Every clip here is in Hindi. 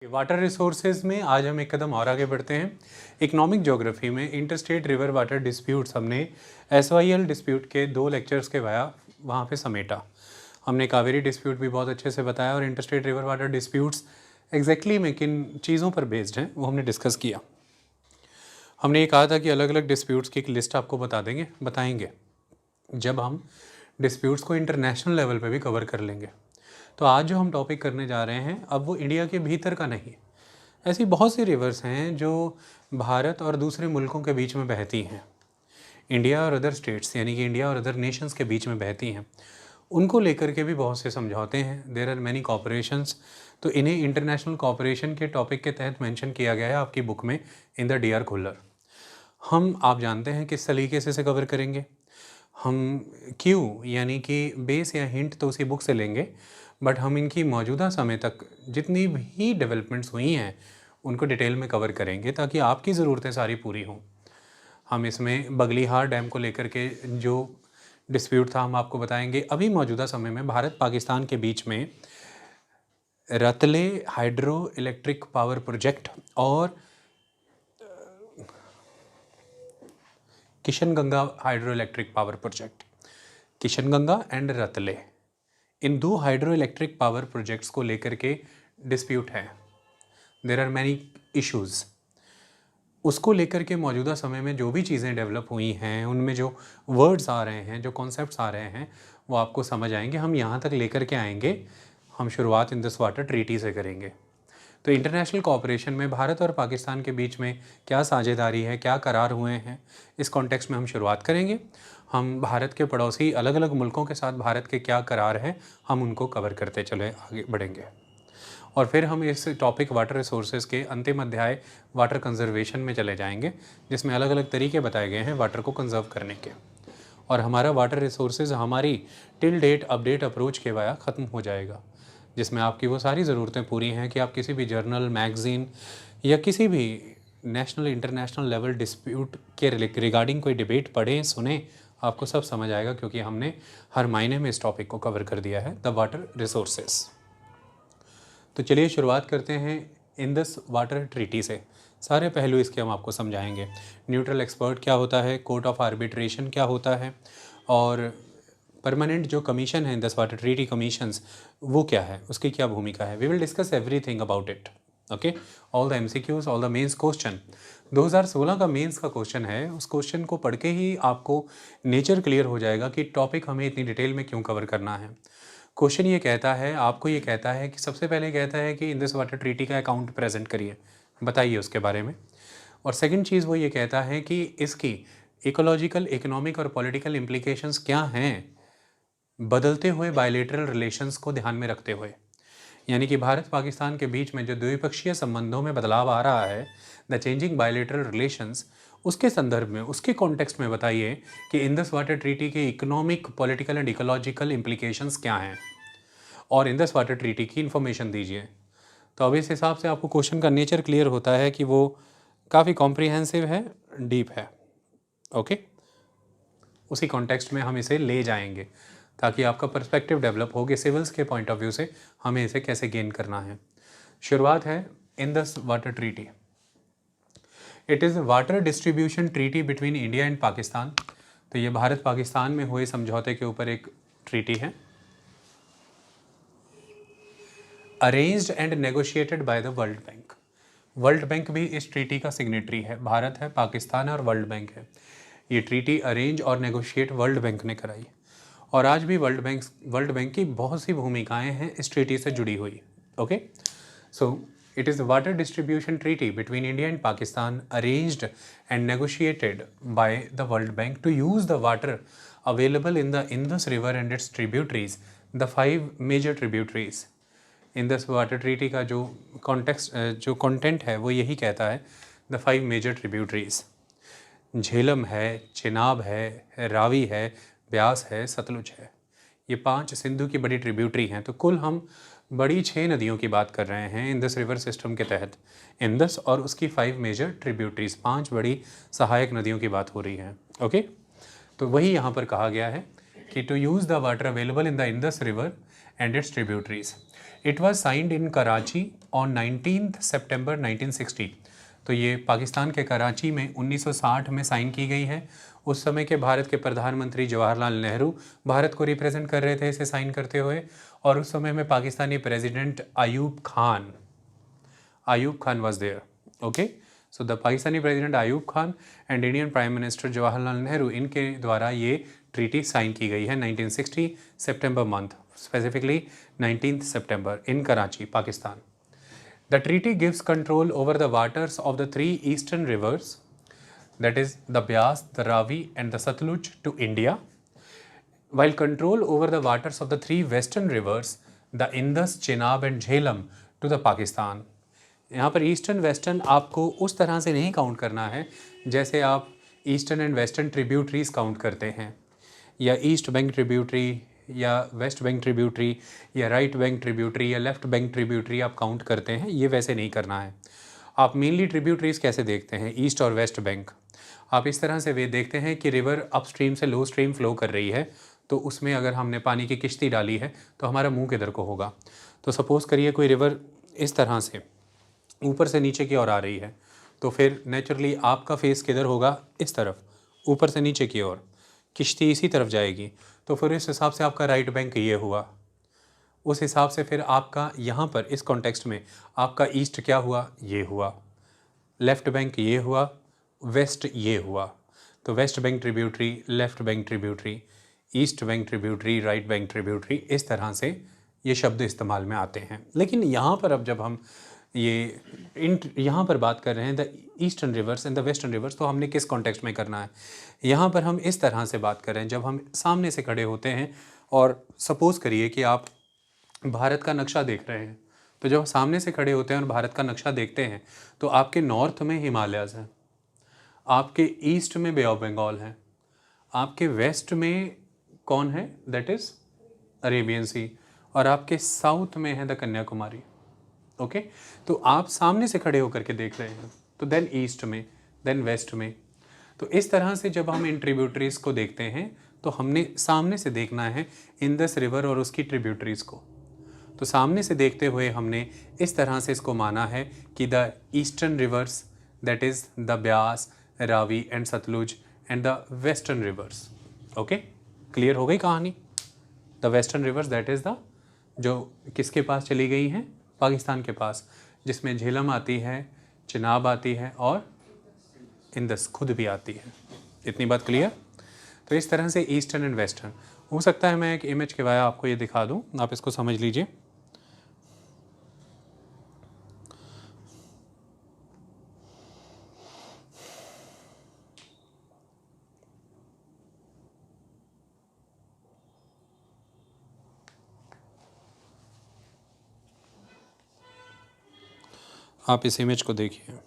वाटर रिसोर्सेज में आज हम एक कदम और आगे बढ़ते हैं। इकोनॉमिक ज्योग्राफी में इंटरस्टेट रिवर वाटर डिस्प्यूट्स हमने SYL डिस्प्यूट के 2 लेक्चर्स के वहाँ पे समेटा। हमने कावेरी डिस्प्यूट भी बहुत अच्छे से बताया और interstate river water disputes exactly में किन चीज़ों पर बेस्ड हैं वो हमने डिस्कस किया। हमने ये कहा था कि अलग अलग डिस्प्यूट्स की एक लिस्ट आपको बताएंगे जब हम डिस्प्यूट्स को इंटरनेशनल लेवल पे भी कवर कर लेंगे। तो आज जो हम टॉपिक करने जा रहे हैं अब वो इंडिया के भीतर का नहीं, ऐसी बहुत सी रिवर्स हैं जो भारत और दूसरे मुल्कों के बीच में बहती हैं, इंडिया और अदर स्टेट्स यानी कि इंडिया और अदर नेशंस के बीच में बहती हैं। उनको लेकर के भी बहुत से समझौते हैं, देयर आर मैनी कॉपरेशंस। तो इन्हें इंटरनेशनल कॉपरेशन के टॉपिक के तहत मेंशन किया गया है आपकी बुक में इन द DR खुल्लर। आप जानते हैं किस तरीके से इसे कवर करेंगे। हम क्यों यानी कि बेस या हिंट तो उसी बुक से लेंगे, बट हम इनकी मौजूदा समय तक जितनी भी डेवलपमेंट्स हुई हैं उनको डिटेल में कवर करेंगे ताकि आपकी ज़रूरतें सारी पूरी हों। हम इसमें बगलीहार डैम को लेकर के जो डिस्प्यूट था हम आपको बताएंगे। अभी मौजूदा समय में भारत पाकिस्तान के बीच में Ratle hydro electric power project और Kishanganga hydro electric power project, Kishanganga and Ratle, इन 2 हाइड्रो इलेक्ट्रिक पावर प्रोजेक्ट्स को लेकर के डिस्प्यूट है। There are many issues. उसको लेकर के मौजूदा समय में जो भी चीज़ें डेवलप हुई हैं उनमें जो वर्ड्स आ रहे हैं, जो कॉन्सेप्ट्स आ रहे हैं वो आपको समझ आएंगे। हम यहाँ तक लेकर के आएंगे। हम शुरुआत इंडस वाटर ट्रीटी से करेंगे। तो इंटरनेशनल कोऑपरेशन में भारत और पाकिस्तान के बीच में क्या साझेदारी है, क्या करार हुए हैं, इस कॉन्टेक्स्ट में हम शुरुआत करेंगे। हम भारत के पड़ोसी अलग अलग मुल्कों के साथ भारत के क्या करार हैं हम उनको कवर करते चले आगे बढ़ेंगे। और फिर हम इस टॉपिक वाटर रिसोर्सेज के अंतिम अध्याय वाटर कंजर्वेशन में चले जाएंगे, जिसमें अलग अलग तरीके बताए गए हैं वाटर को कंजर्व करने के। और हमारा वाटर रिसोर्सेज हमारी टिल डेट अपडेट अप्रोच के वाया ख़त्म हो जाएगा, जिसमें आपकी वो सारी ज़रूरतें पूरी हैं कि आप किसी भी जर्नल, मैगज़ीन या किसी भी नेशनल इंटरनेशनल लेवल डिस्प्यूट के रिगार्डिंग कोई डिबेट पढ़ें, सुने, आपको सब समझ आएगा क्योंकि हमने हर महीने में इस टॉपिक को कवर कर दिया है, द वाटर रिसोर्सेज। तो चलिए शुरुआत करते हैं इंडस वाटर ट्रीटी से। सारे पहलू इसके हम आपको समझाएंगे। न्यूट्रल एक्सपर्ट क्या होता है, कोर्ट ऑफ आर्बिट्रेशन क्या होता है, और परमानेंट जो कमीशन है इंडस वाटर ट्रीटी कमीशंस वो क्या है, उसकी क्या भूमिका है। We will discuss everything about it. Okay, all the MCQs, all the mains question. 2016 का मेंस का क्वेश्चन है, उस क्वेश्चन को पढ़ के ही आपको नेचर क्लियर हो जाएगा कि टॉपिक हमें इतनी डिटेल में क्यों कवर करना है। क्वेश्चन ये कहता है, आपको ये कहता है कि सबसे पहले कहता है कि इंडस वाटर ट्रीटी का अकाउंट प्रेजेंट करिए, बताइए उसके बारे में। और सेकंड चीज़ वो ये कहता है कि इसकी इकोलॉजिकल, इकोनॉमिक और पॉलिटिकल इम्प्लीकेशंस क्या हैं बदलते हुए बायलेटरल रिलेशंस को ध्यान में रखते हुए। यानी कि भारत पाकिस्तान के बीच में जो द्विपक्षीय संबंधों में बदलाव आ रहा है, द चेंजिंग बायलेटरल रिलेशंस, उसके संदर्भ में, उसके कॉन्टेक्स्ट में बताइए कि इंडस वाटर ट्रीटी के economic, political and ecological implications क्या हैं और इंडस वाटर ट्रीटी की इन्फॉर्मेशन दीजिए। तो अब इस हिसाब से आपको क्वेश्चन का नेचर क्लियर होता है कि वो काफ़ी कॉम्प्रिहेंसिव है, डीप है। ओके, उसी कॉन्टेक्स्ट में हम इसे ले जाएंगे ताकि आपका पर्सपेक्टिव डेवलप हो कि सिविल्स के पॉइंट ऑफ व्यू से हमें इसे कैसे गेन करना है। शुरुआत है Indus water treaty. It is water distribution treaty between India and Pakistan. तो ये भारत पाकिस्तान में हुए समझौते के ऊपर एक ट्रीटी है। Arranged and negotiated by the world bank. World bank भी इस ट्रीटी का सिग्नेटरी है। भारत है, पाकिस्तान है और वर्ल्ड बैंक है। ये ट्रीटी अरेंज और नेगोशिएट वर्ल्ड बैंक ने कराई और आज भी वर्ल्ड बैंक की बहुत सी भूमिकाएं हैं इस ट्रीटी से जुड़ी हुई। Okay, so it is the water distribution treaty between India and Pakistan arranged and negotiated by the World Bank to use the water available in the Indus River and its tributaries, the 5 major tributaries. Indus Water Treaty का जो कंटेंट है वो यही कहता है, the 5 major tributaries, झेलम है, चिनाब है, रावी है, ब्यास है, सतलुज है। ये 5 सिंधु की बड़ी ट्रिब्यूटरी हैं। तो कुल हम बड़ी 6 नदियों की बात कर रहे हैं इंडस रिवर सिस्टम के तहत। इंडस और उसकी 5 मेजर ट्रिब्यूटरीज, 5 बड़ी सहायक नदियों की बात हो रही है। ओके, तो वही यहाँ पर कहा गया है कि to use the water available in the Indus river and its tributaries. It was signed in Karachi on 19 सितंबर 1960। तो ये पाकिस्तान के कराची में 1960 में साइन की गई है। उस समय के भारत के प्रधानमंत्री जवाहरलाल नेहरू भारत को रिप्रेजेंट कर रहे थे इसे साइन करते हुए, और उस समय में Pakistani president Ayub Khan was there. Okay, so the Pakistani president Ayub Khan and Indian Prime Minister Jawaharlal Nehru, इनके द्वारा ये ट्रीटी साइन की गई है 1960 सितंबर मंथ, स्पेसिफिकली 19 सितंबर in Karachi, Pakistan. The treaty gives control over the waters of the three eastern rivers, that is the Beas, the Ravi and the Satluj, to India, while control over the waters of the three western rivers, the Indus, Chenab and Jhelum, to the Pakistan। यहाँ पर ईस्टर्न वेस्टर्न आपको उस तरह से नहीं काउंट करना है जैसे आप eastern and western tributaries count करते हैं, या ईस्ट बैंक ट्रिब्यूटरी या वेस्ट बैंक ट्रिब्यूटरी या राइट बैंक ट्रिब्यूटरी या लेफ्ट बैंक ट्रिब्यूटरी आप काउंट करते हैं, ये वैसे नहीं करना है। आप मेनली ट्रिब्यूटरीज कैसे देखते हैं, ईस्ट और वेस्ट बैंक, आप इस तरह से वे देखते हैं कि रिवर अपस्ट्रीम से लो स्ट्रीम फ्लो कर रही है, तो उसमें अगर हमने पानी की किश्ती डाली है तो हमारा मुंह किधर को होगा। तो सपोज़ करिए कोई रिवर इस तरह से ऊपर से नीचे की ओर आ रही है, तो फिर नेचुरली आपका फेस किधर होगा, इस तरफ, ऊपर से नीचे की ओर, किश्ती इसी तरफ जाएगी, तो फिर इस हिसाब से आपका राइट बैंक ये हुआ। उस हिसाब से फिर आपका यहाँ पर इस कॉन्टेक्स्ट में आपका ईस्ट क्या हुआ, ये हुआ, लेफ़्ट बैंक ये हुआ, वेस्ट ये हुआ। तो West Bank tributary, left bank tributary, east bank tributary, right bank tributary, इस तरह से ये शब्द इस्तेमाल में आते हैं। लेकिन यहाँ पर अब जब हम यहाँ पर बात कर रहे हैं the eastern reverse and the western reverse, तो हमने किस कॉन्टेक्स्ट में करना है। यहाँ पर हम इस तरह से बात कर रहे हैं जब हम सामने से खड़े होते हैं, और सपोज़ करिए कि आप भारत का नक्शा देख रहे हैं, तो जब सामने से खड़े होते हैं और भारत का नक्शा देखते हैं तो आपके नॉर्थ में हिमालयस हैं, आपके ईस्ट में बे ऑफ बंगाल है, आपके वेस्ट में कौन है, दैट इज़ अरेबियन सी, और आपके साउथ में है द कन्याकुमारी। ओके, तो आप सामने से खड़े होकर के देख रहे हैं, तो देन ईस्ट में, देन वेस्ट में। तो इस तरह से जब हम इन ट्रिब्यूटरीज़ को देखते हैं तो हमने सामने से देखना है इंडस रिवर और उसकी ट्रिब्यूटरीज़ को। तो सामने से देखते हुए हमने इस तरह से इसको माना है कि the eastern rivers, that is the Beas, Ravi and Sutlej, and the western rivers. Okay, clear हो गई कहानी। The western rivers that is the, जो किसके पास चली गई हैं, पाकिस्तान के पास, जिसमें झेलम आती है, चिनाब आती है और इंदस खुद भी आती है। इतनी बात क्लियर। तो इस तरह से ईस्टर्न एंड वेस्टर्न, हो सकता है मैं एक इमेज के वाया आपको ये दिखा दूं, आप इसको समझ लीजिए। आप इस इमेज को देखिए।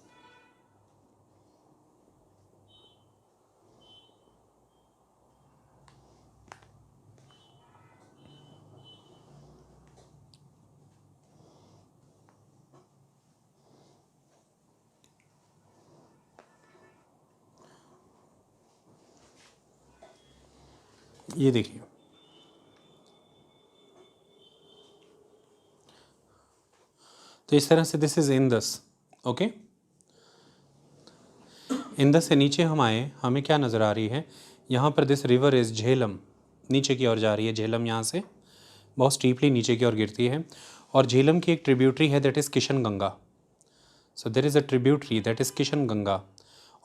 ये देखिए, तो इस तरह से this is Indus. Okay, Indus से नीचे हम आए, हमें क्या नज़र आ रही है, यहाँ पर दिस रिवर इज़ झेलम, नीचे की ओर जा रही है। झेलम यहाँ से बहुत स्टीपली नीचे की ओर गिरती है, और झेलम की एक ट्रिब्यूटरी है that is Kishan Ganga. So there is a tributary that is Kishan Ganga,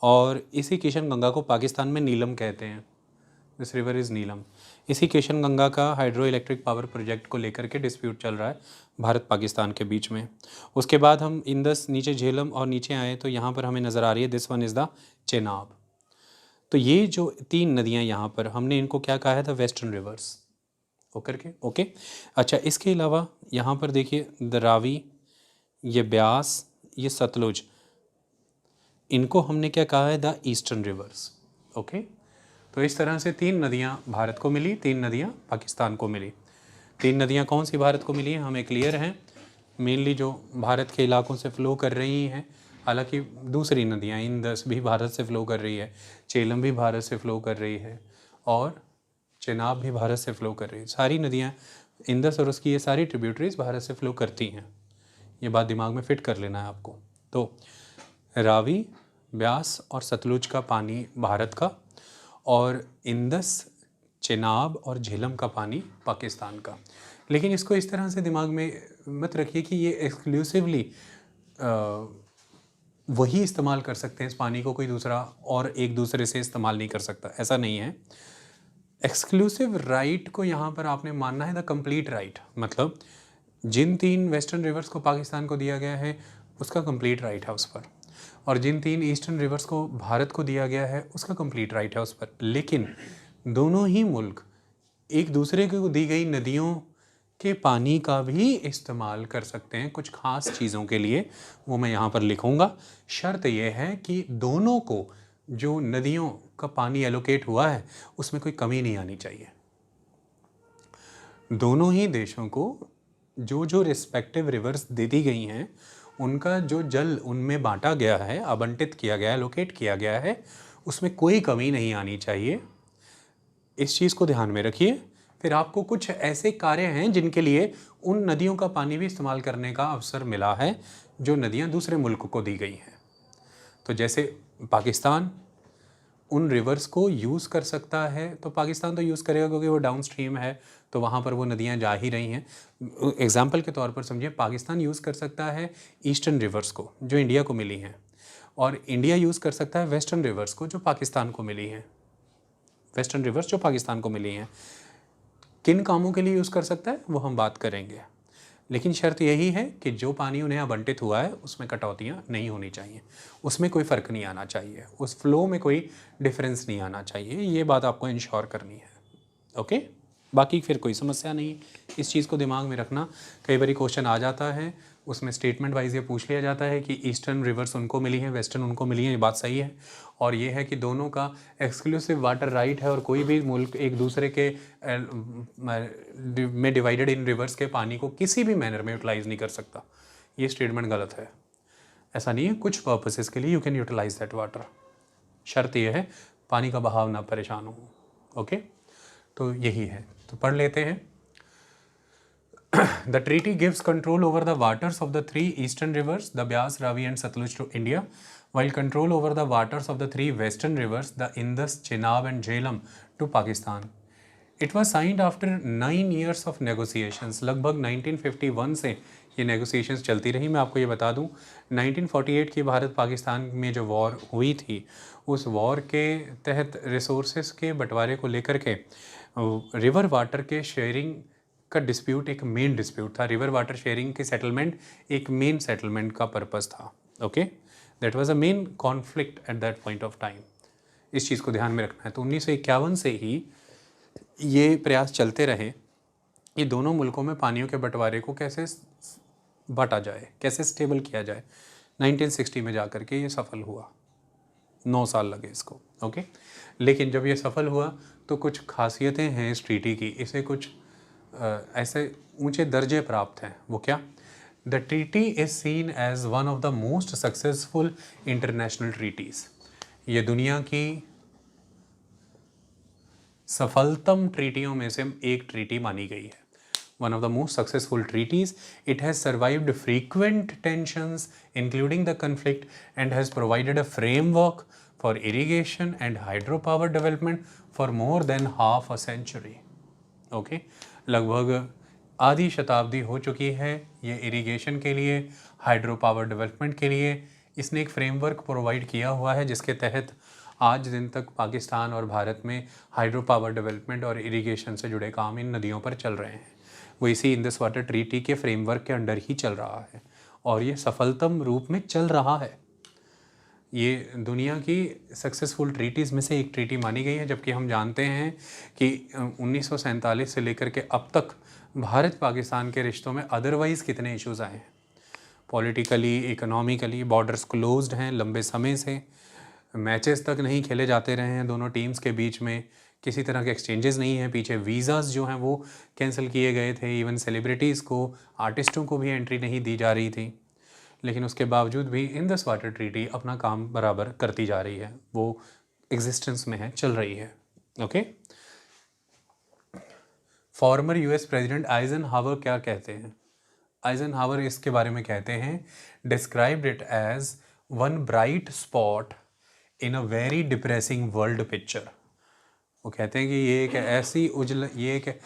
और इसी किशन गंगा को पाकिस्तान में नीलम कहते हैं। दिस रिवर इज़ नीलम। इसी किशन गंगा का हाइड्रो इलेक्ट्रिक पावर प्रोजेक्ट को लेकर के डिस्प्यूट चल रहा है भारत पाकिस्तान के बीच में। उसके बाद हम इंदस, नीचे झेलम और नीचे आए तो यहाँ पर हमें नज़र आ रही है this one is the Chenab. तो ये जो तीन नदियाँ यहाँ पर हमने इनको क्या कहा है, द वेस्टर्न रिवर्स। ओकर के ओके। अच्छा, इसके अलावा यहाँ पर देखिए द रावी, ये ब्यास, ये सतलुज, इनको हमने क्या कहा है, द ईस्टर्न रिवर्स। ओके, तो इस तरह से तीन नदियाँ भारत को मिली, तीन नदियाँ पाकिस्तान को मिली। तीन नदियाँ कौन सी भारत को मिली हैं हमें क्लियर हैं, मेनली जो भारत के इलाकों से फ़्लो कर रही हैं। हालांकि दूसरी नदियाँ, इंदस भी भारत से फ़्लो कर रही है, चेलम भी भारत से फ़्लो कर रही है, और चेनाब भी भारत से फ़्लो कर रही है। सारी नदियाँ, इंदस और उसकी ये सारी ट्रिब्यूटरीज भारत से फ़्लो करती हैं। ये बात दिमाग में फिट कर लेना है आपको। तो रावी, ब्यास और सतलुज का पानी भारत का, और इंदस, चेनाब और झेलम का पानी पाकिस्तान का। लेकिन इसको इस तरह से दिमाग में मत रखिए कि ये एक्सक्लूसिवली वही इस्तेमाल कर सकते हैं इस पानी को, कोई दूसरा और एक दूसरे से इस्तेमाल नहीं कर सकता, ऐसा नहीं है। एक्सक्लूसिव राइट को यहाँ पर आपने मानना है द कंप्लीट राइट, मतलब जिन 3 वेस्टर्न रिवर्स को पाकिस्तान को दिया गया है उसका कंप्लीट राइट है उस पर, और जिन 3 ईस्टर्न रिवर्स को भारत को दिया गया है उसका कंप्लीट राइट है उस पर। लेकिन दोनों ही मुल्क एक दूसरे को दी गई नदियों के पानी का भी इस्तेमाल कर सकते हैं कुछ खास चीज़ों के लिए, वो मैं यहाँ पर लिखूँगा। शर्त यह है कि दोनों को जो नदियों का पानी एलोकेट हुआ है उसमें कोई कमी नहीं आनी चाहिए। दोनों ही देशों को जो जो रिस्पेक्टिव रिवर्स दे दी गई हैं उनका जो जल उनमें बांटा गया है, आवंटित किया गया है, एलोकेट किया गया है, उसमें कोई कमी नहीं आनी चाहिए। इस चीज़ को ध्यान में रखिए। फिर आपको कुछ ऐसे कार्य हैं जिनके लिए उन नदियों का पानी भी इस्तेमाल करने का अवसर मिला है जो नदियाँ दूसरे मुल्क को दी गई हैं। तो जैसे पाकिस्तान उन रिवर्स को यूज़ कर सकता है, तो पाकिस्तान तो यूज़ करेगा क्योंकि वो डाउन स्ट्रीम है, तो वहाँ पर वो नदियाँ जा ही रही हैं। एग्जाम्पल के तौर पर समझिए, पाकिस्तान यूज़ कर सकता है ईस्टर्न रिवर्स को जो इंडिया को मिली हैं, और इंडिया यूज़ कर सकता है वेस्टर्न रिवर्स को जो पाकिस्तान को मिली हैं। वेस्टर्न रिवर्स जो पाकिस्तान को मिली हैं, किन कामों के लिए यूज़ कर सकता है वो हम बात करेंगे। लेकिन शर्त यही है कि जो पानी उन्हें आवंटित हुआ है उसमें कटौतियाँ नहीं होनी चाहिए, उसमें कोई फ़र्क नहीं आना चाहिए, उस फ्लो में कोई डिफरेंस नहीं आना चाहिए। ये बात आपको इंश्योर करनी है। ओके, बाकी फिर कोई समस्या नहीं, इस चीज़ को दिमाग में रखना। कई बार क्वेश्चन आ जाता है, उसमें स्टेटमेंट वाइज ये पूछ लिया जाता है कि ईस्टर्न रिवर्स उनको मिली हैं, वेस्टर्न उनको मिली हैं। ये बात सही है, और ये है कि दोनों का एक्सक्लूसिव वाटर राइट है, और कोई भी मुल्क एक दूसरे के में डिवाइडेड इन रिवर्स के पानी को किसी भी मैनर में यूटिलाइज़ नहीं कर सकता। ये स्टेटमेंट गलत है। ऐसा नहीं है, कुछ पर्पसेस के लिए you can utilise that water. शर्त यह है पानी का बहाव ना परेशान हो। ओके, तो यही है, तो पढ़ लेते हैं। The treaty gives control over the waters of the 3 eastern rivers, the Beas, Ravi and Satluj, to India, while control over the waters of the 3 western rivers, the Indus, Chenab and Jhelum, to Pakistan. It was signed after 9 years of negotiations. लगभग 1951 से ये negotiations चलती रही। मैं आपको ये बता दूँ, 1948 की भारत पाकिस्तान में जो वॉर हुई थी, उस वॉर के तहत रिसोर्सेज के बंटवारे को लेकर के रिवर वाटर के शेयरिंग का डिस्प्यूट एक मेन डिस्प्यूट था। रिवर वाटर शेयरिंग की सेटलमेंट एक मेन सेटलमेंट का पर्पस था। Okay, that was a main conflict at that point of time. इस चीज़ को ध्यान में रखना है। तो 1951 से ही ये प्रयास चलते रहे, ये दोनों मुल्कों में पानियों के बंटवारे को कैसे बांटा जाए, कैसे स्टेबल किया जाए। 1960 में जा कर के ये सफल हुआ, 9 साल लगे इसको। ओके, लेकिन जब ये सफल हुआ तो कुछ खासियतें हैं इस ट्रीटी की, इसे कुछ ऐसे ऊंचे दर्जे प्राप्त हैं। वो क्या? The treaty is seen as one of the most successful international treaties. ये दुनिया की सफलतम ट्रीटियों में से एक ट्रीटी मानी गई है। One of the most successful treaties, it has survived frequent tensions including the conflict and has provided a framework for irrigation and hydro power development for more than half a century. Okay, लगभग आधी शताब्दी हो चुकी है ये इरिगेशन के लिए, हाइड्रो पावर डेवलपमेंट के लिए इसने एक फ्रेमवर्क प्रोवाइड किया हुआ है, जिसके तहत आज दिन तक पाकिस्तान और भारत में हाइड्रो पावर डेवलपमेंट और इरिगेशन से जुड़े काम इन नदियों पर चल रहे हैं। वो इसी इंदस वाटर ट्रीटी के फ्रेमवर्क के अंडर ही चल रहा है, और ये सफलतम रूप में चल रहा है। ये दुनिया की सक्सेसफुल ट्रीटीज़ में से एक ट्रीटी मानी गई है, जबकि हम जानते हैं कि 1947 से लेकर के अब तक भारत पाकिस्तान के रिश्तों में अदरवाइज़ कितने इश्यूज़ आए हैं। पॉलिटिकली, इकोनॉमिकली बॉर्डर्स क्लोज्ड हैं लंबे समय से, मैचेस तक नहीं खेले जाते रहे हैं दोनों टीम्स के बीच में, किसी तरह के एक्सचेंजेस नहीं हैं, पीछे वीज़ाज़ जो हैं वो कैंसिल किए गए थे, इवन सेलिब्रिटीज़ को, आर्टिस्टों को भी एंट्री नहीं दी जा रही थी। लेकिन उसके बावजूद भी इंदस वाटर ट्रीटी अपना काम बराबर करती जा रही है, वो एग्जिस्टेंस में है, चल रही है। Okay, former US president Eisenhower क्या कहते हैं? आइजनहावर इसके बारे में कहते हैं, described it as one bright spot in a very depressing world picture. वो कहते हैं कि ये एक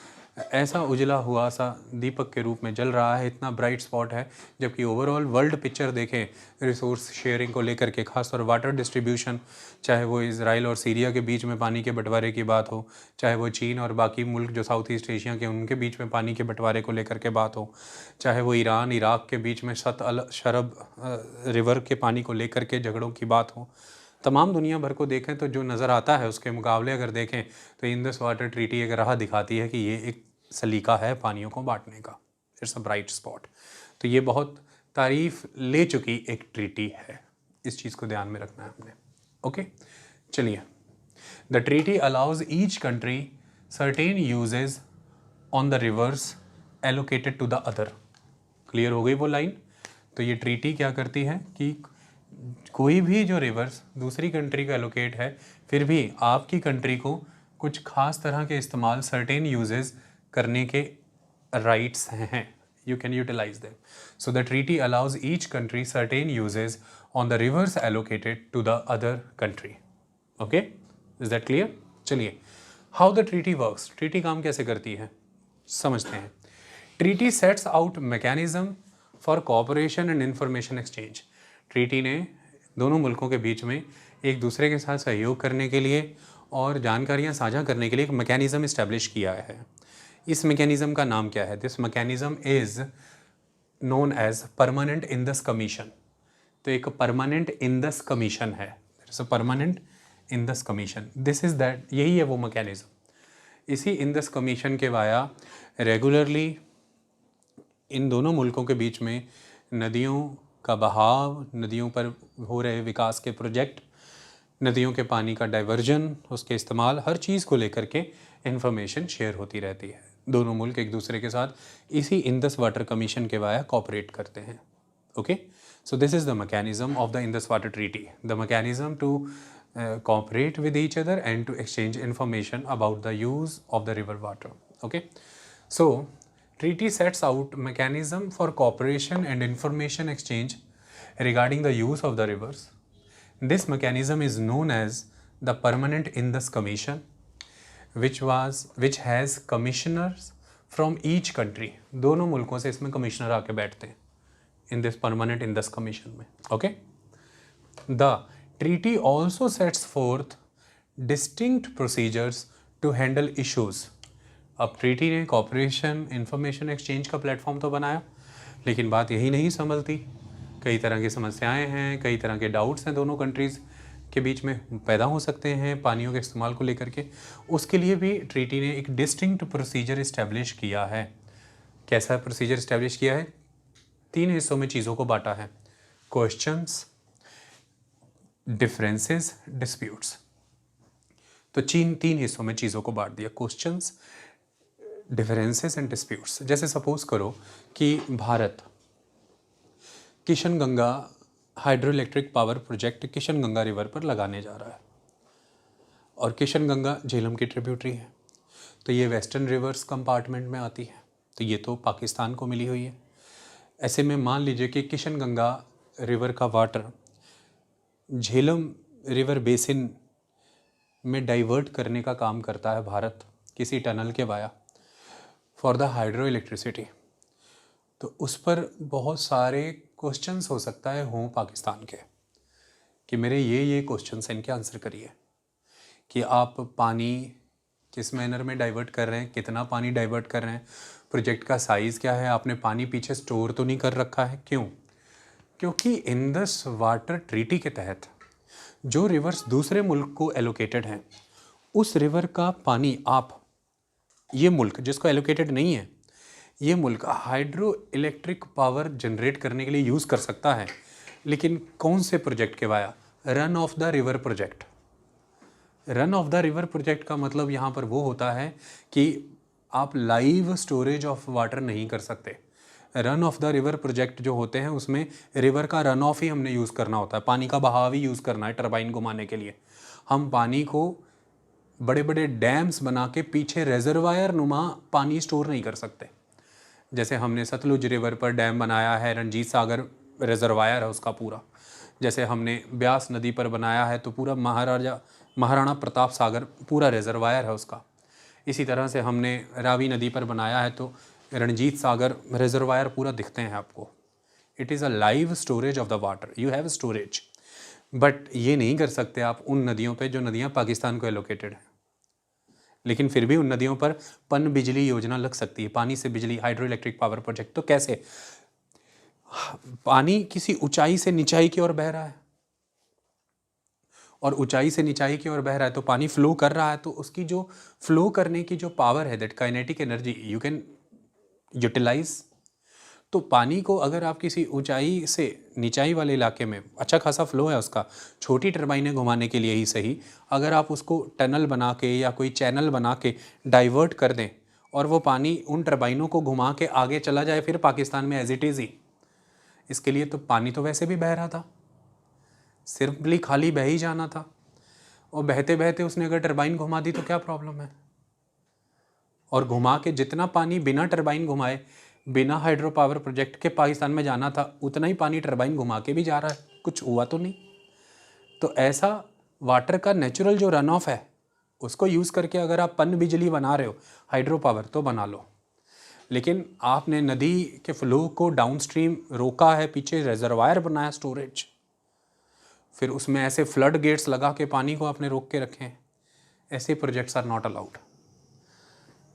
ऐसा उजला हुआ सा दीपक के रूप में जल रहा है, इतना ब्राइट स्पॉट है, जबकि ओवरऑल वर्ल्ड पिक्चर देखें रिसोर्स शेयरिंग को लेकर के, खासतौर वाटर डिस्ट्रीब्यूशन, चाहे वो इजराइल और सीरिया के बीच में पानी के बंटवारे की बात हो, चाहे वो चीन और बाकी मुल्क जो साउथ ईस्ट एशिया के उनके बीच में पानी के बंटवारे को लेकर के बात हो, चाहे वो ईरान इराक के बीच में सत अल शरब रिवर के पानी को लेकर के झगड़ों की बात हो, तमाम दुनिया भर को देखें तो जो नज़र आता है उसके मुकाबले अगर देखें तो इंडस वाटर ट्रीटी एक राह दिखाती है कि ये एक सलीका है पानियों को बांटने का। It's a bright spot. तो ये बहुत तारीफ ले चुकी एक ट्रीटी है, इस चीज़ को ध्यान में रखना है हमने। ओके, चलिए। The treaty allows each country certain uses on the rivers allocated to the other. Clear हो गई वो लाइन? तो ये ट्रीटी क्या करती है कि कोई भी जो रिवर्स दूसरी कंट्री का एलोकेट है, फिर भी आपकी कंट्री को कुछ खास तरह के इस्तेमाल, सर्टेन यूजेस करने के राइट्स हैं, you can utilise them. So the treaty allows each country certain uses on the rivers allocated to the other country. Okay, is that clear? चलिए, how the treaty works, treaty काम कैसे करती है समझते हैं। Treaty sets out mechanism for cooperation and information exchange. Treaty ने दोनों मुल्कों के बीच में एक दूसरे के साथ सहयोग करने के लिए और जानकारियां साझा करने के लिए एक मैकेनिज़्म इस्टेब्लिश किया है। इस मैकेनिज़्म का नाम क्या है? This mechanism is known as permanent Indus commission. तो एक परमानेंट इंदस कमीशन है, permanent Indus commission, this is that, यही है वो मैकेनिज़्म। इसी इंदस कमीशन के वाया रेगुलरली इन दोनों मुल्कों के बीच में नदियों का बहाव, नदियों पर हो रहे विकास के प्रोजेक्ट, नदियों के पानी का डाइवर्जन, उसके इस्तेमाल, हर चीज़ को लेकर के इन्फॉर्मेशन शेयर होती रहती है। दोनों मुल्क एक दूसरे के साथ इसी इंदस वाटर कमीशन के वाया कॉपरेट करते हैं। Okay, so this is the mechanism of the Indus water treaty, the mechanism to cooperate with each other and to exchange information about the use of the river water. Okay, so treaty sets out mechanism for cooperation and information exchange regarding the use of the rivers. This mechanism is known as the Permanent Indus Commission, which has commissioners from each country. दोनों मुल्कों से इसमें कमिश्नर आके बैठते हैं in this Permanent Indus Commission में. Okay, the treaty also sets forth distinct procedures to handle issues. अब ट्रीटी ने कॉपरेशन, इंफॉर्मेशन एक्सचेंज का प्लेटफॉर्म तो बनाया, लेकिन बात यही नहीं संभलती। कई तरह की समस्याएं हैं, कई तरह के डाउट्स हैं दोनों कंट्रीज़ के बीच में पैदा हो सकते हैं पानियों के इस्तेमाल को लेकर के। उसके लिए भी ट्रीटी ने एक डिस्टिंक्ट प्रोसीजर इस्टेब्लिश किया है। कैसा प्रोसीजर इस्टेब्लिश किया है? 3 हिस्सों में चीज़ों को बांटा है, क्वेश्चंस, डिफरेंसेस, डिस्प्यूट्स। तो 3 हिस्सों में चीज़ों को बांट दिया, क्वेश्चंस, डिफरेंसेस एंड डिस्प्यूट्स। जैसे सपोज करो कि Bharat Kishan Ganga hydro electric power project Kishan Ganga river पर लगाने जा रहा है, और किशन गंगा झेलम की ट्रिब्यूटरी है, तो ये वेस्टर्न रिवर्स कंपार्टमेंट में आती है, तो ये तो पाकिस्तान को मिली हुई है। ऐसे में मान लीजिए कि किशन गंगा रिवर का वाटर झेलम रिवर बेसिन में डाइवर्ट करने का काम करता है भारत किसी टनल के via for the hydro electricity. तो उस पर बहुत सारे क्वेश्चंस हो सकता है हों पाकिस्तान के कि मेरे ये क्वेश्चंस हैं, इनके आंसर करिए कि आप पानी किस मैनर में डाइवर्ट कर रहे हैं, कितना पानी डाइवर्ट कर रहे हैं, प्रोजेक्ट का साइज़ क्या है, आपने पानी पीछे स्टोर तो नहीं कर रखा है। क्यों? क्योंकि इंदस वाटर ट्रीटी के तहत जो रिवर्स दूसरे मुल्क को एलोकेटेड हैं, उस रिवर का पानी आप, ये मुल्क जिसको एलोकेटेड नहीं है, ये मुल्क हाइड्रो इलेक्ट्रिक पावर जनरेट करने के लिए यूज़ कर सकता है, लेकिन कौन से प्रोजेक्ट के via? Run of the river project. Run of the river project का मतलब यहाँ पर वो होता है कि आप लाइव स्टोरेज ऑफ वाटर नहीं कर सकते। Run of the river project जो होते हैं उसमें रिवर का रन ऑफ ही हमने यूज़ करना होता है, पानी का बहाव ही यूज़ करना है टरबाइन घुमाने के लिए। हम पानी को बड़े बड़े डैम्स बना के पीछे रेजरवायर नुमा पानी स्टोर नहीं कर सकते। जैसे हमने सतलुज रिवर पर डैम बनाया है, रणजीत सागर रेजरवायर है उसका पूरा। जैसे हमने ब्यास नदी पर बनाया है तो पूरा महाराणा प्रताप सागर पूरा रेजरवायर है उसका। इसी तरह से हमने रावी नदी पर बनाया है तो रणजीत सागर रेजरवायर पूरा दिखते हैं आपको। It is a live storage of the water, you have storage. But ये नहीं कर सकते आप उन नदियों पे जो नदियाँ पाकिस्तान को एलोकेटेड हैं। लेकिन फिर भी उन नदियों पर पन बिजली योजना लग सकती है, पानी से बिजली, हाइड्रो इलेक्ट्रिक पावर प्रोजेक्ट। तो कैसे? पानी किसी ऊंचाई से निचाई की ओर बह रहा है और ऊंचाई से निचाई की ओर बह रहा है तो पानी फ्लो कर रहा है, तो उसकी जो फ्लो करने की जो पावर है, that kinetic energy you can utilise. तो पानी को अगर आप किसी ऊंचाई से निचाई वाले इलाके में, अच्छा खासा फ्लो है उसका, छोटी टरबाइनें घुमाने के लिए ही सही, अगर आप उसको टनल बना के या कोई चैनल बना के डाइवर्ट कर दें और वो पानी उन टरबाइनों को घुमा के आगे चला जाए फिर पाकिस्तान में एज इट इज़ ही, इसके लिए तो पानी तो वैसे भी बह रहा था, सिर्फली खाली बह ही जाना था। और बहते बहते उसने अगर टरबाइन घुमा दी तो क्या प्रॉब्लम है? और घुमा के जितना पानी बिना टरबाइन घुमाए, बिना हाइड्रो पावर प्रोजेक्ट के पाकिस्तान में जाना था, उतना ही पानी टरबाइन घुमा के भी जा रहा है, कुछ हुआ तो नहीं। तो ऐसा वाटर का नेचुरल जो रन ऑफ है उसको यूज़ करके अगर आप पन बिजली बना रहे हो, हाइड्रो पावर, तो बना लो। लेकिन आपने नदी के फ्लो को डाउनस्ट्रीम रोका है, पीछे रिजर्वायर बनाया स्टोरेज, फिर उसमें ऐसे फ्लड गेट्स लगा के पानी को आपने रोक के रखे हैं। ऐसे प्रोजेक्ट्स आर नॉट अलाउड।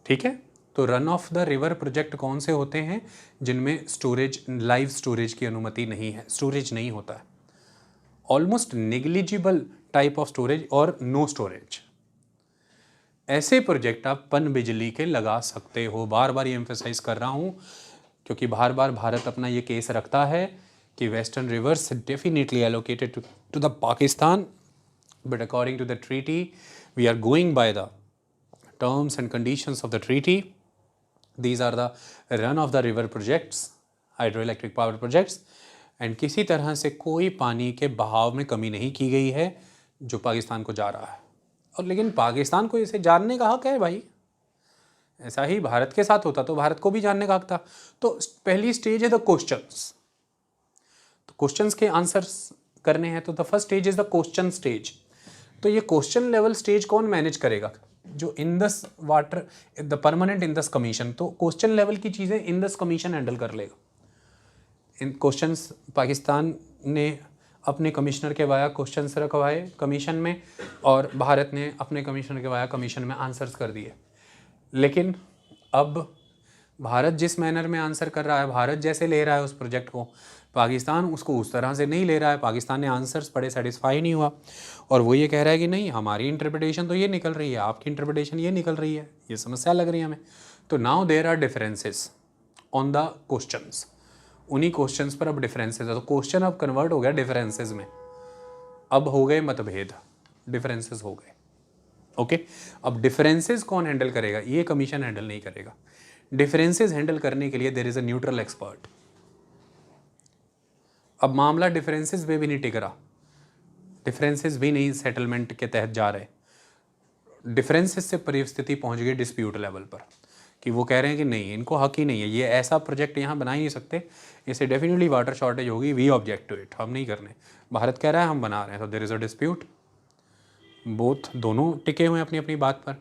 ठीक है, तो run of the river project कौन से होते हैं? जिनमें स्टोरेज, लाइव स्टोरेज की अनुमति नहीं है, स्टोरेज नहीं होता है, almost negligible type of storage और नो स्टोरेज। ऐसे प्रोजेक्ट आप पन बिजली के लगा सकते हो। बार बार ये एम्फेसाइज कर रहा हूँ क्योंकि बार बार भारत अपना ये केस रखता है कि western rivers definitely allocated to the Pakistan, but according to the treaty we are going by the terms and conditions of the treaty. These are the run of the river projects, hydroelectric power projects, and किसी तरह से कोई पानी के बहाव में कमी नहीं की गई है जो पाकिस्तान को जा रहा है। और लेकिन पाकिस्तान को इसे जानने का हक है भाई, ऐसा ही भारत के साथ होता तो भारत को भी जानने का हक था। तो पहली स्टेज है द क्वेश्चंस, तो क्वेश्चंस के आंसर्स करने हैं, तो the first stage is the question stage. तो ये क्वेश्चन लेवल स्टेज कौन मैनेज करेगा? जो Indus water, the permanent Indus commission. तो क्वेश्चन लेवल की चीज़ें इंदस कमीशन हैंडल कर लेगा। इन क्वेश्चंस पाकिस्तान ने अपने कमिश्नर के वाया क्वेश्चंस रखवाए कमीशन में, और भारत ने अपने कमिश्नर के वाया कमीशन में आंसर्स कर दिए। लेकिन अब भारत जिस मैनर में आंसर कर रहा है, भारत जैसे ले रहा है उस प्रोजेक्ट को, पाकिस्तान उसको उस तरह से नहीं ले रहा है। पाकिस्तान ने आंसर्स पढ़े, सेटिस्फाई नहीं हुआ, और वो ये कह रहा है कि नहीं, हमारी इंटरप्रिटेशन तो ये निकल रही है, आपकी इंटरप्रिटेशन ये निकल रही है, ये समस्या लग रही है हमें। तो now there are differences on the questions, उन्हीं क्वेश्चंस पर अब डिफरेंसेस है। तो क्वेश्चन अब कन्वर्ट हो गया डिफरेंसेस में, अब हो गए मतभेद, डिफरेंसेस हो गए। ओके, अब डिफरेंसेस कौन हैंडल करेगा? ये कमीशन हैंडल नहीं करेगा। डिफरेंसेस हैंडल करने के लिए there is a neutral expert. अब मामला डिफरेंसेस में भी नहीं टिक रहा, डिफरेंसेस भी नहीं सेटलमेंट के तहत जा रहे, डिफरेंसेस से परिस्थिति पहुंच गई डिस्प्यूट लेवल पर, कि वो कह रहे हैं कि नहीं, इनको हक ही नहीं है, ये ऐसा प्रोजेक्ट यहाँ बना ही नहीं सकते, इससे डेफिनेटली वाटर शॉर्टेज होगी, वी ऑब्जेक्ट टू इट, हम नहीं करने। भारत कह रहा है हम बना रहे हैं, तो there is a dispute. Both, दोनों टिके हुए हैं अपनी अपनी बात पर।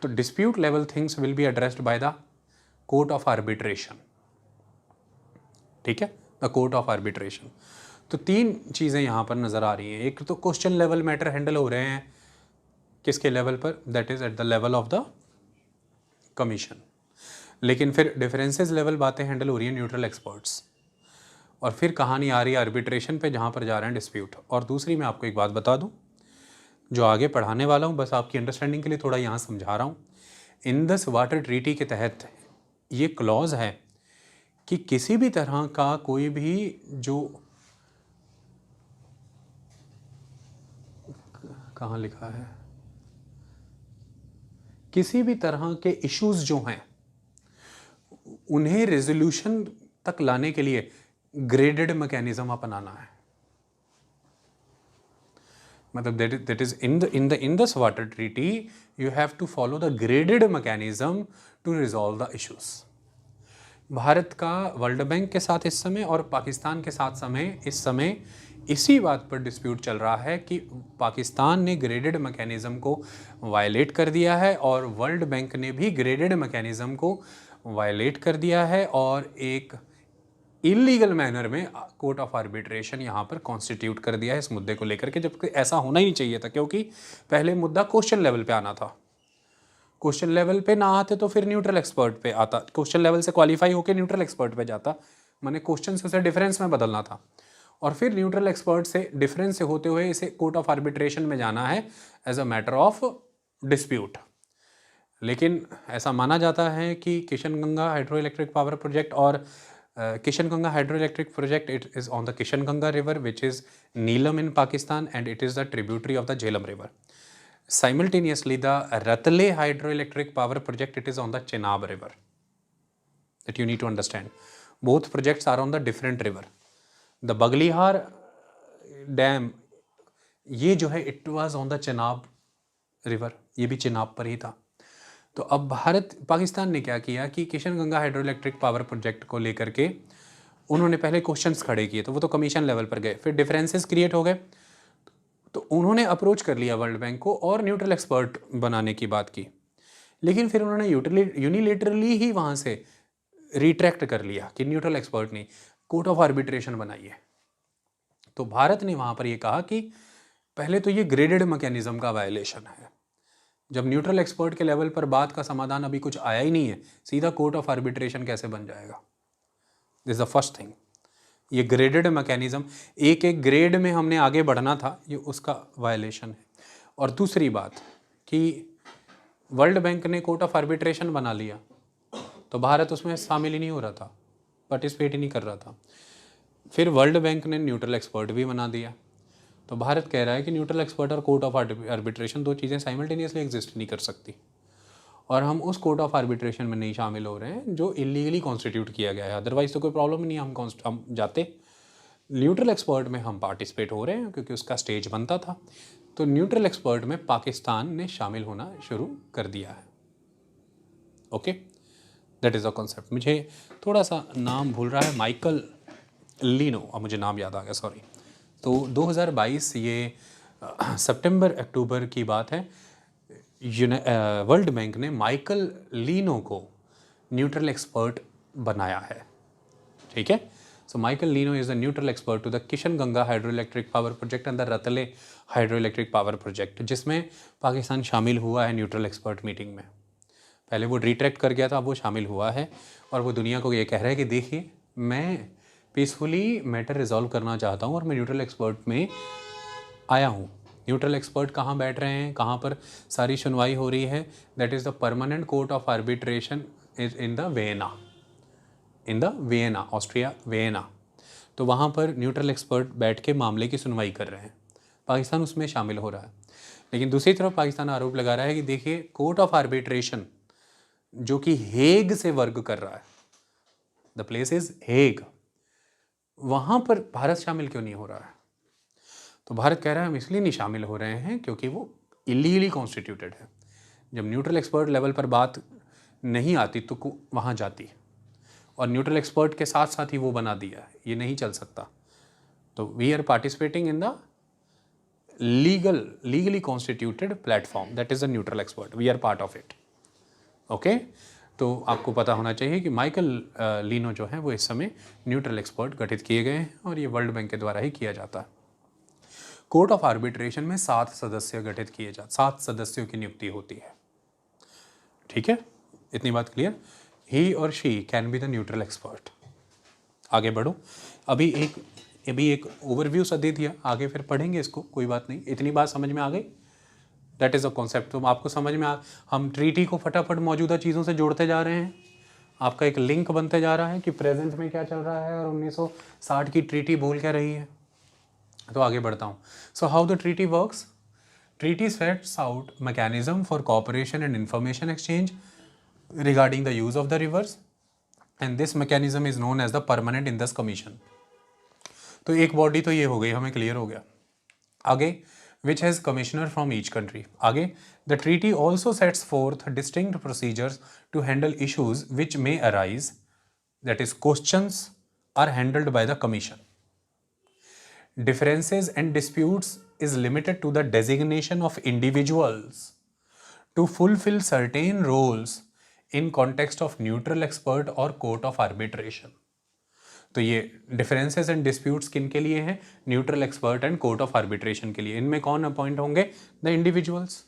तो dispute level things will be addressed by the court of arbitration. ठीक है, द कोर्ट ऑफ आर्बिट्रेशन। तो तीन चीज़ें यहाँ पर नज़र आ रही हैं। एक तो क्वेश्चन लेवल मैटर हैंडल हो रहे हैं किसके लेवल पर? That is at the level of the commission. लेकिन फिर डिफरेंसेस लेवल बातें हैंडल हो रही हैं न्यूट्रल एक्सपर्ट्स, और फिर कहानी आ रही है आर्बिट्रेशन पे, जहाँ पर जा रहे हैं डिस्प्यूट। और दूसरी, मैं आपको एक बात बता दूँ जो आगे पढ़ाने वाला हूँ, बस आपकी अंडरस्टैंडिंग के लिए थोड़ा यहाँ समझा रहा हूँ। इंदस वाटर ट्रीटी के तहत ये क्लॉज है कि किसी भी तरह का कोई भी जो, कहाँ लिखा है, किसी भी तरह के इश्यूज जो हैं उन्हें रेजोल्यूशन तक लाने के लिए ग्रेडेड मैकेनिज्म अपनाना है। मतलब that is in the Indus Water Treaty you have to follow the graded mechanism to resolve the issues. Bharat का वर्ल्ड बैंक के साथ इस समय और पाकिस्तान के साथ इस समय इसी बात पर डिस्प्यूट चल रहा है कि पाकिस्तान ने ग्रेडेड मैकेनिज्म को वायलेट कर दिया है और वर्ल्ड बैंक ने भी ग्रेडेड मैकेनिज्म को वायलेट कर दिया है और एक इलीगल मैनर में कोर्ट ऑफ आर्बिट्रेशन यहाँ पर कॉन्स्टिट्यूट कर दिया है इस मुद्दे को लेकर के, जबकि ऐसा होना ही नहीं चाहिए था, क्योंकि पहले मुद्दा क्वेश्चन लेवल पे आना था। क्वेश्चन लेवल पे ना आते तो फिर न्यूट्रल एक्सपर्ट पे आता, क्वेश्चन लेवल से क्वालिफाई होकर न्यूट्रल एक्सपर्ट पे जाता, मैंने क्वेश्चन से उसे डिफरेंस में बदलना था और फिर न्यूट्रल एक्सपर्ट से डिफरेंस से होते हुए इसे कोर्ट ऑफ आर्बिट्रेशन में जाना है as a matter of dispute. लेकिन ऐसा माना जाता है कि Kishanganga hydro electric power project और Kishanganga hydro electric project it is on the Kishanganga river which is Neelam in Pakistan and it is the tributary of the Jhelum river. Simultaneously, the Ratle hydroelectric power project, it is on the Chenab river. That you need to understand. Both projects are on the different river. The Baglihar dam, ये जो है it was on the Chenab river. ये भी चेनाब पर ही था। तो अब पाकिस्तान ने क्या किया कि Kishanganga hydro electric power project को लेकर के उन्होंने पहले क्वेश्चंस खड़े किए, तो वो तो कमीशन लेवल पर गए, फिर डिफरेंसेस क्रिएट हो गए, तो उन्होंने अप्रोच कर लिया वर्ल्ड बैंक को और न्यूट्रल एक्सपर्ट बनाने की बात की, लेकिन फिर उन्होंने यूनिलेटरली ही वहाँ से रिट्रैक्ट कर लिया कि न्यूट्रल एक्सपर्ट नहीं, कोर्ट ऑफ आर्बिट्रेशन बनाइए। तो भारत ने वहाँ पर ये कहा कि पहले तो ये ग्रेडेड मैकेनिज्म का वायलेशन है, जब न्यूट्रल एक्सपर्ट के लेवल पर बात का समाधान अभी कुछ आया ही नहीं है, सीधा कोर्ट ऑफ आर्बिट्रेशन कैसे बन जाएगा? This the first thing. ये ग्रेडेड मैकेनिज्म, एक एक ग्रेड में हमने आगे बढ़ना था, ये उसका वायलेशन है। और दूसरी बात कि वर्ल्ड बैंक ने कोर्ट ऑफ आर्बिट्रेशन बना लिया तो भारत उसमें शामिल ही नहीं हो रहा था, पार्टिसिपेट ही नहीं कर रहा था। फिर वर्ल्ड बैंक ने न्यूट्रल एक्सपर्ट भी बना दिया, तो भारत कह रहा है कि न्यूट्रल एक्सपर्ट और कोर्ट ऑफ आर्बिट्रेशन दो चीज़ें साइमल्टेनियसली एग्जिस्ट नहीं कर सकती, और हम उस कोर्ट ऑफ आर्बिट्रेशन में नहीं शामिल हो रहे हैं जो इलीगली कॉन्स्टिट्यूट किया गया है। अदरवाइज तो कोई प्रॉब्लम नहीं, हम जाते। न्यूट्रल एक्सपर्ट में हम पार्टिसिपेट हो रहे हैं क्योंकि उसका स्टेज बनता था, तो न्यूट्रल एक्सपर्ट में पाकिस्तान ने शामिल होना शुरू कर दिया है। Okay, that is a concept. मुझे थोड़ा सा नाम भूल रहा है, माइकल लीनो, अब मुझे नाम याद आ गया, सॉरी। तो 2022 ये सितंबर अक्टूबर की बात है, वर्ल्ड बैंक ने माइकल लीनो को न्यूट्रल एक्सपर्ट बनाया है, ठीक है। So Michael Lino is the neutral expert to the Kishanganga hydro electric power project and the Ratle hydro electric power project, जिसमें पाकिस्तान शामिल हुआ है न्यूट्रल एक्सपर्ट मीटिंग में। पहले वो रिट्रैक्ट कर गया था, अब वो शामिल हुआ है और वो दुनिया को ये कह रहा है कि देखिए मैं पीसफुली मैटर रिजॉल्व करना चाहता हूँ और मैं न्यूट्रल एक्सपर्ट में आया हूँ। न्यूट्रल एक्सपर्ट कहाँ बैठ रहे हैं, कहाँ पर सारी सुनवाई हो रही है? That is the permanent court of arbitration is in the Vienna, Austria Vienna. तो वहाँ पर न्यूट्रल एक्सपर्ट बैठ के मामले की सुनवाई कर रहे हैं, पाकिस्तान उसमें शामिल हो रहा है। लेकिन दूसरी तरफ पाकिस्तान आरोप लगा रहा है कि देखिए कोर्ट ऑफ आर्बिट्रेशन जो कि हेग से वर्क कर रहा है, द प्लेस इज हेग, वहाँ पर भारत शामिल क्यों नहीं हो रहा है? तो भारत कह रहा है हम इसलिए नहीं शामिल हो रहे हैं क्योंकि वो इलीगली कॉन्स्टिट्यूटेड है। जब न्यूट्रल एक्सपर्ट लेवल पर बात नहीं आती तो वहाँ जाती है, और न्यूट्रल एक्सपर्ट के साथ साथ ही वो बना दिया, ये नहीं चल सकता। तो we are participating in the legally constituted platform, that is the neutral expert, we are part of it. Okay, तो आपको पता होना चाहिए कि माइकल लीनो जो है वो इस समय न्यूट्रल एक्सपर्ट गठित किए गए हैं और ये वर्ल्ड बैंक के द्वारा ही किया जाता है। कोर्ट ऑफ आर्बिट्रेशन में 7 सदस्य गठित किए जाते, 7 सदस्यों की नियुक्ति होती है, ठीक है, इतनी बात क्लियर। ही और she can be the neutral expert. आगे बढ़ो, अभी एक ओवरव्यू सा दे दिया, आगे फिर पढ़ेंगे इसको, कोई बात नहीं, इतनी बात समझ में आ गई। That is a concept. तो आपको समझ में हम ट्रीटी को फटाफट मौजूदा चीज़ों से जोड़ते जा रहे हैं, आपका एक लिंक बनते जा रहा है कि प्रेजेंट में क्या चल रहा है और 1960 की ट्रीटी बोल क्या रही है। तो आगे बढ़ता हूँ। So how the treaty works? Treaty sets out mechanism for cooperation and information exchange regarding the use of the rivers and this mechanism is known as the permanent Indus commission. तो एक बॉडी तो ये हो गई, हमें क्लियर हो गया। आगे which has commissioner from each country. आगे, the treaty also sets forth distinct procedures to handle issues which may arise, that is, questions are handled by the commission. Differences and disputes is limited to the designation of individuals to fulfill certain roles in context of neutral expert or court of arbitration. तो ये डिफरेंसेस एंड डिस्प्यूट्स किन के लिए हैं? Neutral expert and court of arbitration के लिए. इनमें कौन अपॉइंट होंगे? The individuals.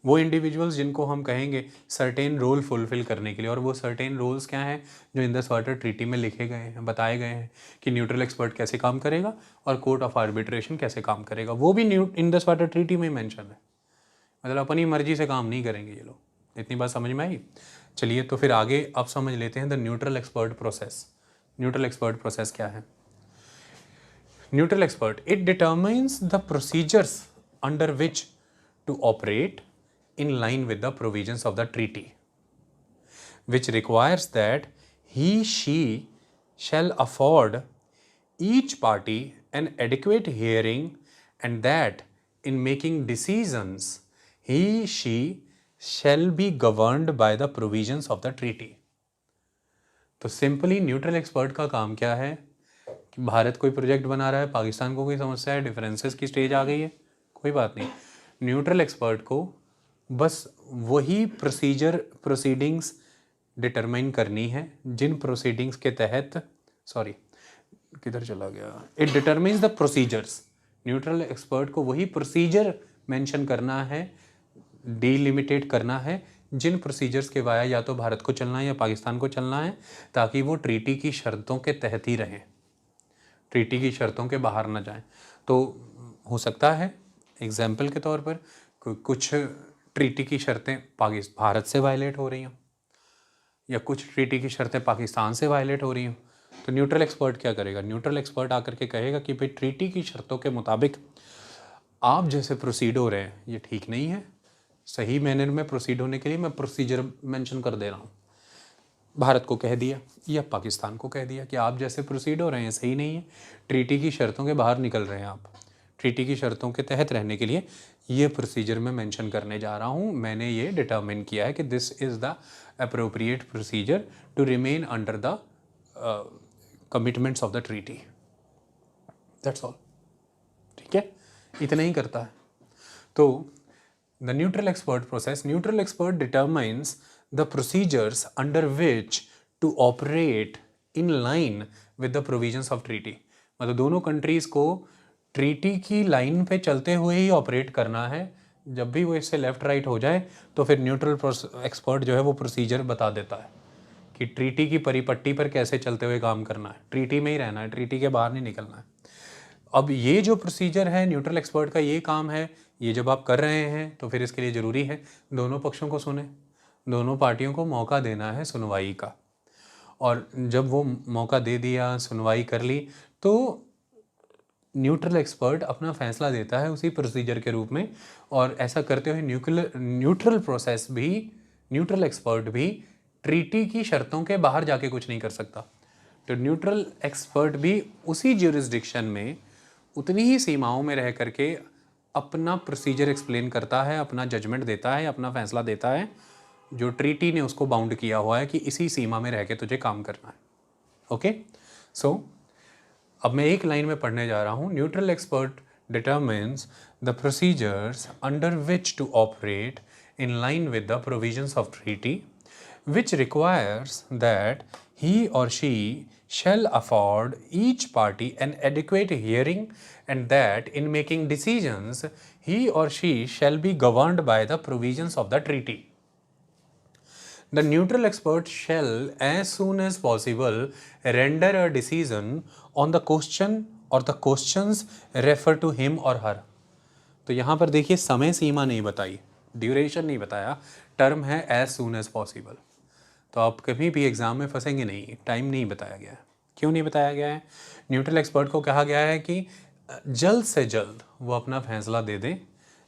वो इंडिविजुअल्स जिनको हम कहेंगे सर्टेन रोल फुलफिल करने के लिए. और वो सर्टेन रोल्स क्या हैं जो इंडस वाटर ट्रीटी में लिखे गए हैं, बताए गए हैं कि न्यूट्रल एक्सपर्ट कैसे काम करेगा और कोर्ट ऑफ आर्बिट्रेशन कैसे काम करेगा. वो भी इंडस वाटर ट्रीटी में मेंशन है. मतलब अपनी मर्जी से काम नहीं करेंगे ये लोग. इतनी बात समझ में आई? चलिए तो फिर आगे अब समझ लेते हैं the neutral expert process. Neutral expert process क्या है? Neutral expert, it determines the procedures under which to operate in line with the provisions of the treaty, which requires that she shall afford each party an adequate hearing, and that in making decisions she shall be governed by the provisions of the treaty. तो सिंपली न्यूट्रल एक्सपर्ट का काम क्या है कि भारत कोई प्रोजेक्ट बना रहा है, पाकिस्तान को कोई समस्या है, डिफरेंसेस की स्टेज आ गई है, कोई बात नहीं, न्यूट्रल एक्सपर्ट को बस वही प्रोसीडिंग्स डिटरमाइन करनी है जिन प्रोसीडिंग्स के तहत, सॉरी किधर चला गया, it determines the procedures. Neutral expert को वही प्रोसीजर मेंशन करना है, डिलिमिटेट करना है जिन प्रोसीजर्स के वाया या तो भारत को चलना है या पाकिस्तान को चलना है, ताकि वो ट्रीटी की शर्तों के तहत ही रहें, ट्रीटी की शर्तों के बाहर ना जाएं. तो हो सकता है एग्जाम्पल के तौर पर कुछ ट्रीटी की शर्तें भारत से वायलेट हो रही हों या कुछ ट्रीटी की शर्तें पाकिस्तान से वायलेट हो रही हों. तो न्यूट्रल एक्सपर्ट क्या करेगा? न्यूट्रल एक्सपर्ट आकर के कहेगा कि भाई ट्रीटी की शर्तों के मुताबिक आप जैसे प्रोसीड हो रहे हैं ये ठीक नहीं है, सही मैनर में प्रोसीड होने के लिए मैं प्रोसीजर मेंशन कर दे रहा हूँ. भारत को कह दिया या पाकिस्तान को कह दिया कि आप जैसे प्रोसीड हो रहे हैं सही नहीं है, ट्रीटी की शर्तों के बाहर निकल रहे हैं आप, ट्रीटी की शर्तों के तहत रहने के लिए ये प्रोसीजर मैं मेंशन करने जा रहा हूँ. मैंने ये डिटरमिन किया है कि this is the appropriate procedure to remain under the commitments of the treaty. That's all. ठीक है, इतना ही करता है. तो the neutral expert process, neutral expert determines the procedures under which to operate in line with the provisions of treaty. मतलब दोनों कंट्रीज़ को ट्रीटी की लाइन पे चलते हुए ही ऑपरेट करना है. जब भी वो इससे लेफ़्ट राइट हो जाए तो फिर न्यूट्रल एक्सपर्ट जो है वो प्रोसीजर बता देता है कि ट्रीटी की परिपट्टी पर कैसे चलते हुए काम करना है, ट्रीटी में ही रहना है, ट्रीटी के बाहर नहीं निकलना है. अब ये जो प्रोसीजर है न्यूट्रल एक्सपर्ट का ये काम है, ये जब आप कर रहे हैं तो फिर इसके लिए ज़रूरी है दोनों पक्षों को सुने, दोनों पार्टियों को मौका देना है सुनवाई का. और जब वो मौका दे दिया, सुनवाई कर ली, तो न्यूट्रल एक्सपर्ट अपना फैसला देता है उसी प्रोसीजर के रूप में. और ऐसा करते हुए न्यूट्रल प्रोसेस भी, न्यूट्रल एक्सपर्ट भी ट्रीटी की शर्तों के बाहर जाके कुछ नहीं कर सकता. तो न्यूट्रल एक्सपर्ट भी उसी ज्यूरिसडिक्शन में उतनी ही सीमाओं में रह करके अपना प्रोसीजर एक्सप्लेन करता है, अपना जजमेंट देता है, अपना फैसला देता है जो ट्रीटी ने उसको बाउंड किया हुआ है कि इसी सीमा में रह के तुझे काम करना है. ओके, सो अब मैं एक लाइन में पढ़ने जा रहा हूँ. Neutral expert determines the procedures under which to operate in line with the provisions of treaty which requires that he or she shall afford each party an adequate hearing, and that in making decisions he or she shall be governed by the provisions of the treaty. The neutral expert shall, as soon as possible, render a decision on the question or the questions refer to him or her. तो यहाँ पर देखिए समय सीमा नहीं बताई, ड्यूरेशन नहीं बताया, टर्म है as soon as possible. तो आप कभी भी एग्ज़ाम में फंसेंगे नहीं, टाइम नहीं बताया गया है. क्यों नहीं बताया गया है? न्यूट्रल एक्सपर्ट को कहा गया है कि जल्द से जल्द वो अपना फैसला दे दें,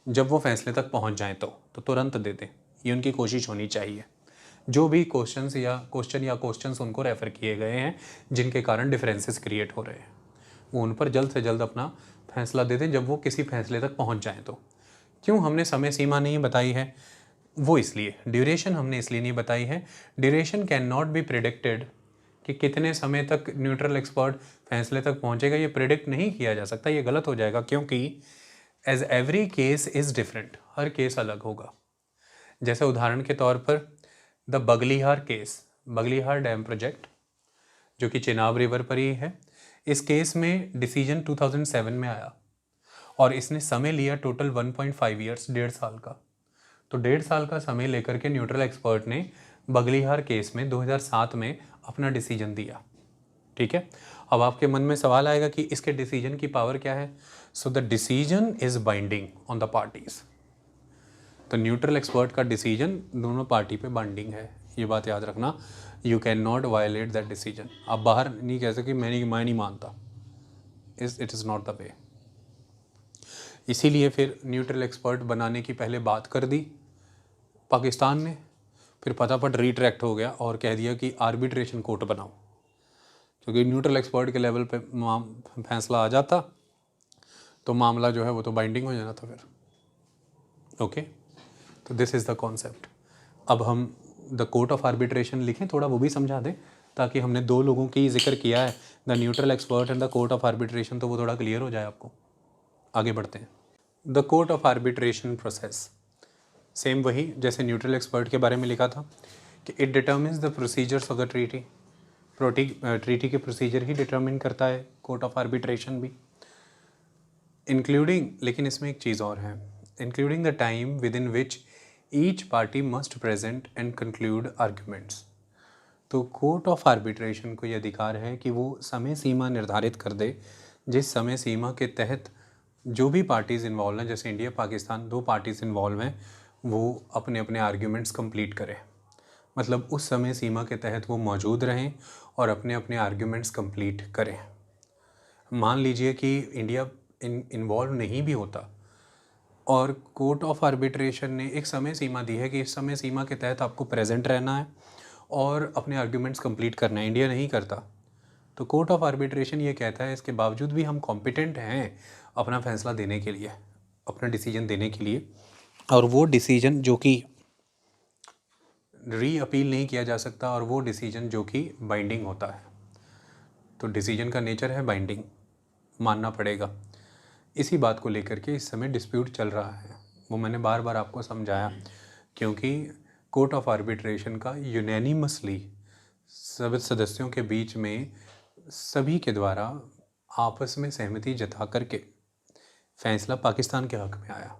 जब वो फैसले तक पहुंच जाएं तो तुरंत दे दें. ये उनकी कोशिश होनी चाहिए. जो भी क्वेश्चन या क्वेश्चंस उनको रेफ़र किए गए हैं जिनके कारण डिफरेंसेस क्रिएट हो रहे हैं, वो उन पर जल्द से जल्द अपना फैसला दे दें जब वो किसी फैसले तक पहुंच जाएं। तो क्यों हमने समय सीमा नहीं बताई है, वो इसलिए, ड्यूरेशन हमने इसलिए नहीं बताई है, duration can not be predicted, कि कितने समय तक न्यूट्रल एक्सपर्ट फैसले तक पहुंचेगा ये प्रिडिक्ट नहीं किया जा सकता, ये गलत हो जाएगा, क्योंकि as every case is different, हर केस अलग होगा। जैसे उदाहरण के तौर पर the Baglihar case, Baglihar dam project जो कि चेनाब रिवर पर ही है, इस केस में डिसीजन 2007 में आया और इसने समय लिया टोटल 1.5 ईयर्स, 1.5 साल का। तो 1.5 साल का समय लेकर के न्यूट्रल एक्सपर्ट ने बगलिहार केस में 2007 में अपना डिसीजन दिया। ठीक है, अब आपके मन में सवाल आएगा कि इसके डिसीजन की पावर क्या है। So the decision is binding on the parties. तो न्यूट्रल एक्सपर्ट का डिसीजन दोनों पार्टी पे बाइंडिंग है, ये बात याद रखना। You can not violate that decision. आप बाहर नहीं कह सकते मैं नहीं मानता, it is not the way. इसीलिए फिर न्यूट्रल एक्सपर्ट बनाने की पहले बात कर दी पाकिस्तान ने, फिर फटाफट रिट्रैक्ट हो गया और कह दिया कि आर्बिट्रेशन कोर्ट बनाओ, क्योंकि न्यूट्रल एक्सपर्ट के लेवल पे फैसला आ जाता तो मामला जो है वो तो बाइंडिंग हो जाना था फिर। ओके, तो दिस इज़ द कॉन्सेप्ट। अब हम द कोर्ट ऑफ आर्बिट्रेशन लिखें, थोड़ा वो भी समझा दें, ताकि हमने दो लोगों की जिक्र किया है, the neutral expert and the court of arbitration, तो वो थोड़ा क्लियर हो जाए आपको। आगे बढ़ते हैं। The court of arbitration process, same वही जैसे न्यूट्रल एक्सपर्ट के बारे में लिखा था कि it determines the procedures of the treaty. Treaty के प्रोसीजर ही डिटर्मिन करता है कोर्ट ऑफ आर्बिट्रेशन भी, इंक्लूडिंग, लेकिन इसमें एक चीज़ और है, including the time with in which each party must present and conclude arguments. तो कोर्ट ऑफ आर्बिट्रेशन को ये अधिकार है कि वो समय सीमा निर्धारित कर दे, जिस समय सीमा के तहत जो भी पार्टीज़ इन्वॉल्व हैं, जैसे इंडिया पाकिस्तान 2 पार्टीज़ इन्वॉल्व हैं, वो अपने अपने आर्ग्यूमेंट्स कंप्लीट करें। मतलब उस समय सीमा के तहत वो मौजूद रहें और अपने अपने आर्ग्यूमेंट्स कंप्लीट करें। मान लीजिए कि इंडिया इन्वॉल्व नहीं भी होता और कोर्ट ऑफ आर्बिट्रेशन ने एक समय सीमा दी है कि इस समय सीमा के तहत आपको प्रेजेंट रहना है और अपने आर्ग्यूमेंट्स कंप्लीट करना है, इंडिया नहीं करता, तो कोर्ट ऑफ आर्बिट्रेशन ये कहता है इसके बावजूद भी हम कॉम्पिटेंट हैं अपना फैसला देने के लिए, अपना डिसीजन देने के लिए, और वो डिसीजन जो कि री अपील नहीं किया जा सकता, और वो डिसीजन जो कि बाइंडिंग होता है। तो डिसीजन का नेचर है बाइंडिंग, मानना पड़ेगा। इसी बात को लेकर के इस समय डिस्प्यूट चल रहा है, वो मैंने बार बार आपको समझाया, क्योंकि कोर्ट ऑफ आर्बिट्रेशन का यूनैनिमसली सब सदस्यों के बीच में सभी के द्वारा आपस में सहमति जता करके फैसला पाकिस्तान के हक़ में आया।